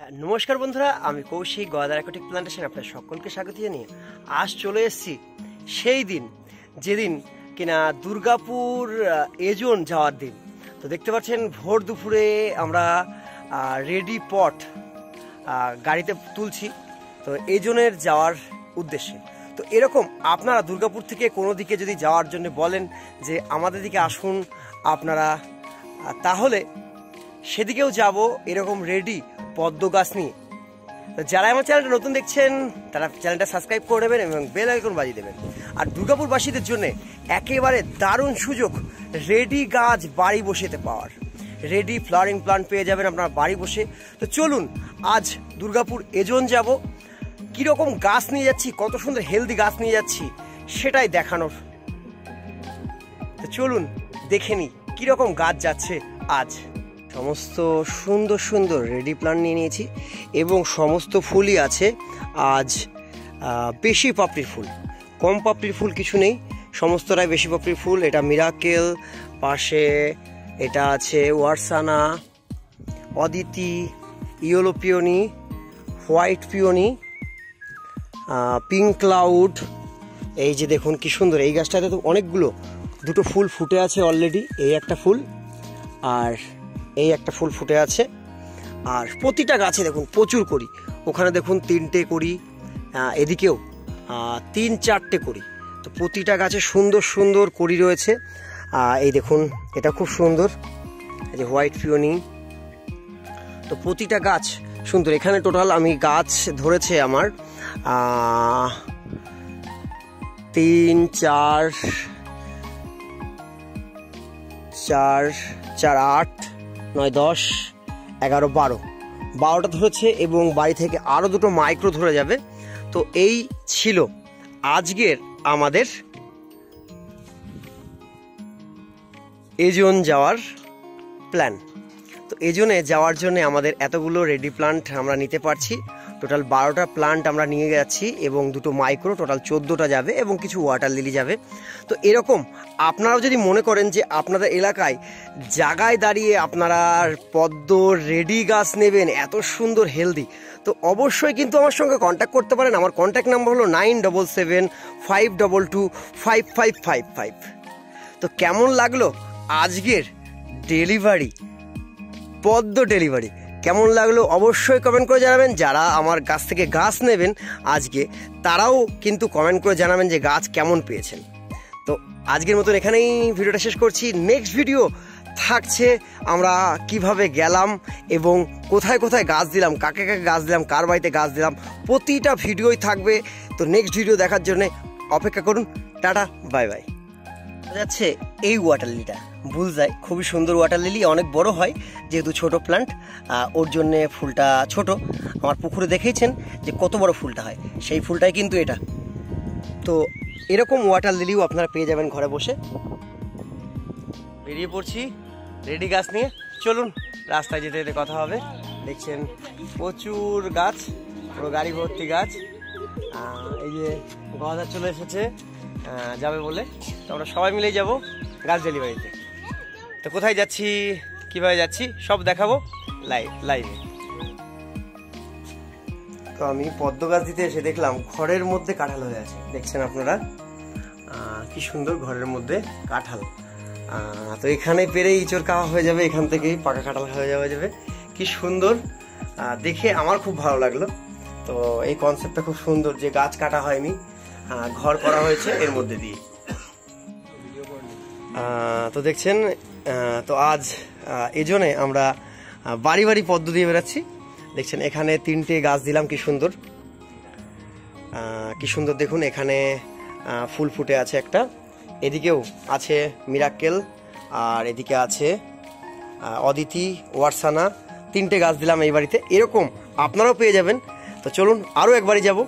नमस्कार बंधुरा आमी कौशिक गदार एक्वाटिक प्लांटेशन आपनादेर सकलके स्वागत जानिये आज चले एसेछि सेई दिन जेदिन किना दुर्गापुर एजोन जाওয়ার दिन। तो देखते पाচ্ছেন भोर दुपुरे आमरा रेडी पट गाड़ीते तुलछि तो एजोनेर जाওয়ার उद्देश्ये। तो एरकम आपनारा दुर्गापुर थेके कोनो दिके जदि जाওয়ার जन्य बोलेन जे आमादेर दिके आसुन आपनारा ताहले सेदिकेও যাব এরকম রেডি পদ্ম গাছ নিয়ে। তো যারা আমার চ্যানেলটা নতুন দেখছেন তারা চ্যানেলটা সাবস্ক্রাইব করে নেবেন এবং বেল আইকন বাজিয়ে দেবেন। আর দুর্গাপুরবাসীদের জন্য একেবারে দারুণ সুযোগ রেডি গাছ বাড়ি বসেতে পাওয়ার। রেডি ফ্লাওয়ারিং প্লান্ট পেয়ে যাবেন আপনার বাড়ি বসে। তো চলুন আজ দুর্গাপুর এজোন যাব, কীরকম গাছ নিয়ে যাচ্ছি, কত সুন্দর হেলদি গাছ নিয়ে যাচ্ছি সেটাই দেখানোর। তো চলুন দেখে নিই কীরকম গাছ যাচ্ছে আজ। সমস্ত সুন্দর সুন্দর রেডি প্লান্ট নিয়ে নিয়েছি এবং সমস্ত ফুলই আছে আজ। বেশি পাপড়ির ফুল, কম পাপড়ির ফুল কিছু নেই, সমস্তটাই বেশি পাপড়ির ফুল। এটা মিরাকেল, পাশে এটা আছে ওয়ারসানা, Aditi, yellow peony, white peony, pink cloud. এই যে দেখুন কি সুন্দর, এই গাছটাতে তো অনেকগুলো, দুটো ফুল ফুটে আছে অলরেডি। এই একটা ফুল আর এই একটা ফুল ফুটে আছে। আর প্রতিটা গাছে দেখুন প্রচুর করি, ওখানে দেখুন 3টে করি, এদিকেও 3-4টে করি। তো প্রতিটা গাছে সুন্দর সুন্দর করি রয়েছে। এই দেখুন এটা খুব সুন্দর, এই যে হোয়াইট পিওনি। তো প্রতিটা গাছ সুন্দর। এখানে টোটাল আমি গাছ ধরেছে আমার 3, 4, 8, 9, 10, 11, 12টা ধরেছে এবং বাড়ি থেকে আরও দুটো মাইক্রো ধরে যাবে। তো এই ছিল আজকের আমাদের এজোন যাওয়ার প্ল্যান। তো এজোনে যাওয়ার জন্য আমাদের এতগুলো রেডি প্লান্ট আমরা নিতে পারছি। টোটাল 12টা প্লান্ট আমরা নিয়ে যাচ্ছি এবং দুটো মাইক্রো, টোটাল 14টা যাবে এবং কিছু ওয়াটার লিলি যাবে। তো এরকম আপনারাও যদি মনে করেন যে আপনাদের এলাকায় জায়গায় দাঁড়িয়ে আপনারা পদ্ম রেডি গাছ নেবেন এত সুন্দর হেলদি, তো অবশ্যই কিন্তু আমার সঙ্গে কন্ট্যাক্ট করতে পারেন। আমার কন্ট্যাক্ট নাম্বার হলো 9775225555। তো কেমন লাগলো আজকের ডেলিভারি, পদ্ম ডেলিভারি কেমন লাগলো অবশ্যই কমেন্ট করে জানাবেন। যারা আমার কাছ থেকে গাছ নেবেন আজকে তারাও কিন্তু কমেন্ট করে জানাবেন যে গাছ কেমন পেয়েছেন। তো আজকের মতন এখানেই ভিডিওটা শেষ করছি। নেক্সট ভিডিও থাকছে আমরা কিভাবে গেলাম এবং কোথায় কোথায় গাছ দিলাম, কাকে কাকে গাছ দিলাম, কার বাড়িতে গাছ দিলাম, প্রতিটা ভিডিওই থাকবে। তো নেক্সট ভিডিও দেখার জন্য অপেক্ষা করুন। Tata, bye bye. যাচ্ছে এই ওয়াটার লিলিটা বুলজাই, খুবই সুন্দর ওয়াটার লিলি, অনেক বড় হয় যেহেতু ছোট প্লান্ট, ওর জন্যে ফুলটা ছোট। আমার পুকুরে দেখেইছেন যে কত বড় ফুলটা হয়, সেই ফুলটাই কিন্তু এটা। তো এরকম ওয়াটার লিলিও আপনারা পেয়ে যাবেন ঘরে বসে। বেরিয়ে পড়ছি রেডি গাছ নিয়ে। চলুন রাস্তায় যেতে যেতে কথা হবে। দেখছেন প্রচুর গাছ, পুরো গাড়ি ভর্তি গাছ। এই যে গদার চলে এসেছে যাবে বলে, তো আমরা সবাই মিলেই যাব গাছ ডেলিভারিতে। তো কোথায় যাচ্ছি, কিভাবে যাচ্ছি সব দেখাবো লাইভে। তো আমি পদ্ম গাছ দিতে এসে দেখলাম ঘরের মধ্যে কাঁঠাল হয়ে আছে। দেখছেন আপনারা কি সুন্দর, ঘরের মধ্যে কাঁঠাল। তো এখানে পেরে ইঁচড় খাওয়া হয়ে যাবে, এখান থেকেই পাকা কাঁঠাল হয়ে যাবে। কি সুন্দর দেখে আমার খুব ভালো লাগলো। তো এই কনসেপ্টটা খুব সুন্দর যে গাছ কাটা হয়নি, ঘর করা হয়েছে এর মধ্যে দিয়ে। তো দেখছেন, তো আজ এজন্যে আমরা বাড়ি বাড়ি পদ্ম দিয়ে বেড়াচ্ছি। দেখছেন এখানে 3টে গাছ দিলাম, কি সুন্দর কি সুন্দর দেখুন। এখানে ফুল ফুটে আছে একটা, এদিকেও আছে মিরাকেল, আর এদিকে আছে অদিতি, ওয়ারসানা। 3টে গাছ দিলাম এই বাড়িতে, এরকম আপনারাও পেয়ে যাবেন। তো চলুন আরও একবারই যাব।